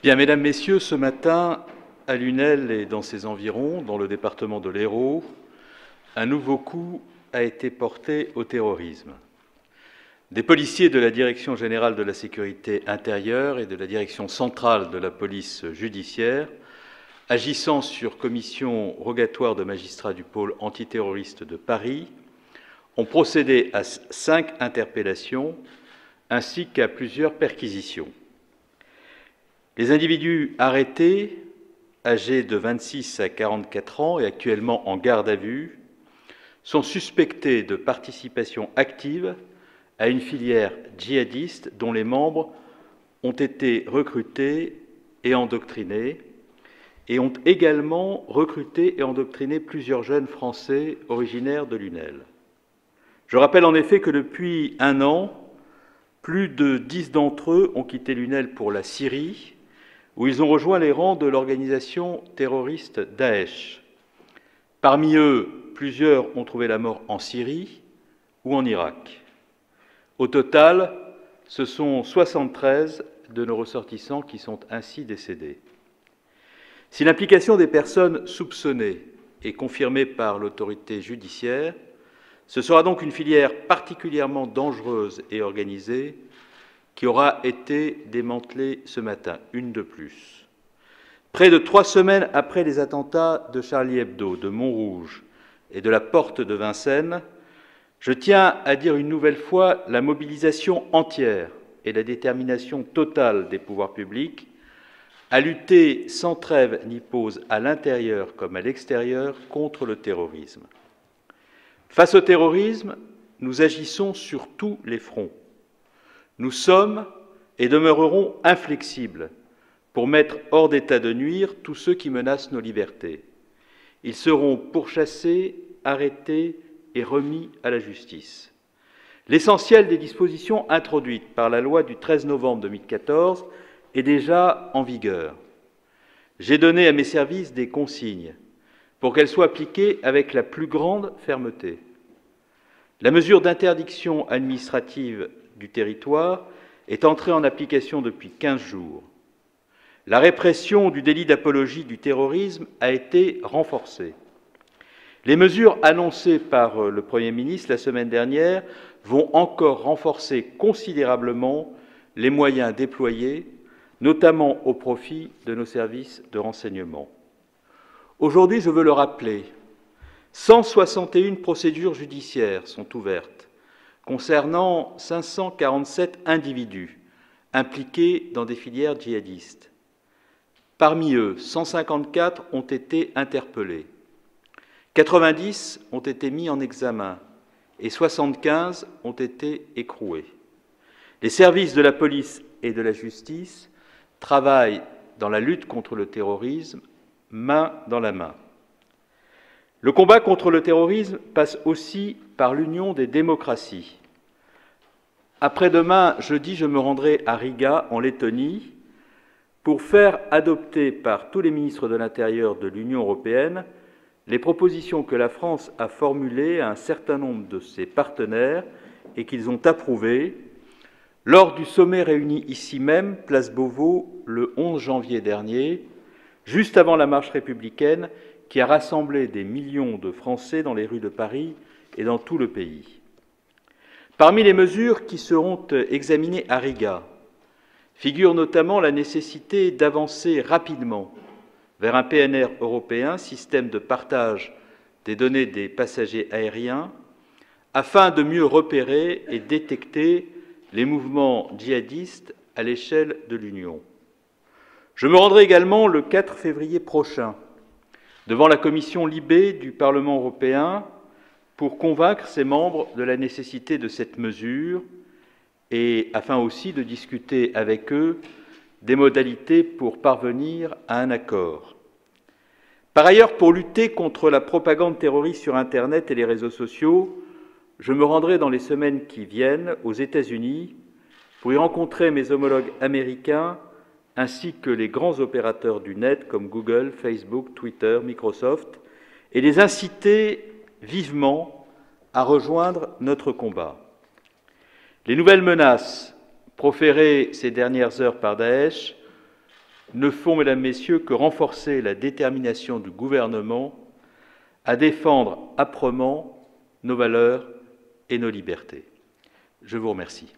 Bien, mesdames, messieurs, ce matin, à Lunel et dans ses environs, dans le département de l'Hérault, un nouveau coup a été porté au terrorisme. Des policiers de la Direction générale de la sécurité intérieure et de la Direction centrale de la police judiciaire, agissant sur commission rogatoire de magistrats du pôle antiterroriste de Paris, ont procédé à 5 interpellations ainsi qu'à plusieurs perquisitions. Les individus arrêtés, âgés de 26 à 44 ans et actuellement en garde à vue, sont suspectés de participation active à une filière djihadiste dont les membres ont été recrutés et endoctrinés et ont également recruté et endoctriné plusieurs jeunes Français originaires de Lunel. Je rappelle en effet que depuis un an, plus de 10 d'entre eux ont quitté Lunel pour la Syrie, où ils ont rejoint les rangs de l'organisation terroriste Daesh. Parmi eux, plusieurs ont trouvé la mort en Syrie ou en Irak. Au total, ce sont 73 de nos ressortissants qui sont ainsi décédés. Si l'implication des personnes soupçonnées est confirmée par l'autorité judiciaire, ce sera donc une filière particulièrement dangereuse et organisée qui aura été démantelée ce matin, une de plus. Près de 3 semaines après les attentats de Charlie Hebdo, de Montrouge et de la Porte de Vincennes, je tiens à dire une nouvelle fois la mobilisation entière et la détermination totale des pouvoirs publics à lutter sans trêve ni pause à l'intérieur comme à l'extérieur contre le terrorisme. Face au terrorisme, nous agissons sur tous les fronts. Nous sommes et demeurerons inflexibles pour mettre hors d'état de nuire tous ceux qui menacent nos libertés. Ils seront pourchassés, arrêtés et remis à la justice. L'essentiel des dispositions introduites par la loi du 13 novembre 2014 est déjà en vigueur. J'ai donné à mes services des consignes pour qu'elles soient appliquées avec la plus grande fermeté. La mesure d'interdiction administrative du territoire est entrée en application depuis 15 jours. La répression du délit d'apologie du terrorisme a été renforcée. Les mesures annoncées par le Premier ministre la semaine dernière vont encore renforcer considérablement les moyens déployés, notamment au profit de nos services de renseignement. Aujourd'hui, je veux le rappeler, 161 procédures judiciaires sont ouvertes concernant 547 individus impliqués dans des filières djihadistes. Parmi eux, 154 ont été interpellés, 90 ont été mis en examen et 75 ont été écroués. Les services de la police et de la justice travaillent dans la lutte contre le terrorisme main dans la main. Le combat contre le terrorisme passe aussi par l'union des démocraties. Après-demain, jeudi, je me rendrai à Riga, en Lettonie, pour faire adopter par tous les ministres de l'Intérieur de l'Union européenne les propositions que la France a formulées à un certain nombre de ses partenaires et qu'ils ont approuvées lors du sommet réuni ici même, place Beauvau, le 11 janvier dernier, juste avant la marche républicaine qui a rassemblé des millions de Français dans les rues de Paris et dans tout le pays. Parmi les mesures qui seront examinées à Riga figure notamment la nécessité d'avancer rapidement vers un PNR européen, système de partage des données des passagers aériens, afin de mieux repérer et détecter les mouvements djihadistes à l'échelle de l'Union. Je me rendrai également le 4 février prochain devant la commission Libé du Parlement européen pour convaincre ses membres de la nécessité de cette mesure et afin aussi de discuter avec eux des modalités pour parvenir à un accord. Par ailleurs, pour lutter contre la propagande terroriste sur Internet et les réseaux sociaux, je me rendrai dans les semaines qui viennent aux États-Unis pour y rencontrer mes homologues américains ainsi que les grands opérateurs du net comme Google, Facebook, Twitter, Microsoft, et les inciter vivement à rejoindre notre combat. Les nouvelles menaces proférées ces dernières heures par Daesh ne font, mesdames, messieurs, que renforcer la détermination du gouvernement à défendre âprement nos valeurs et nos libertés. Je vous remercie.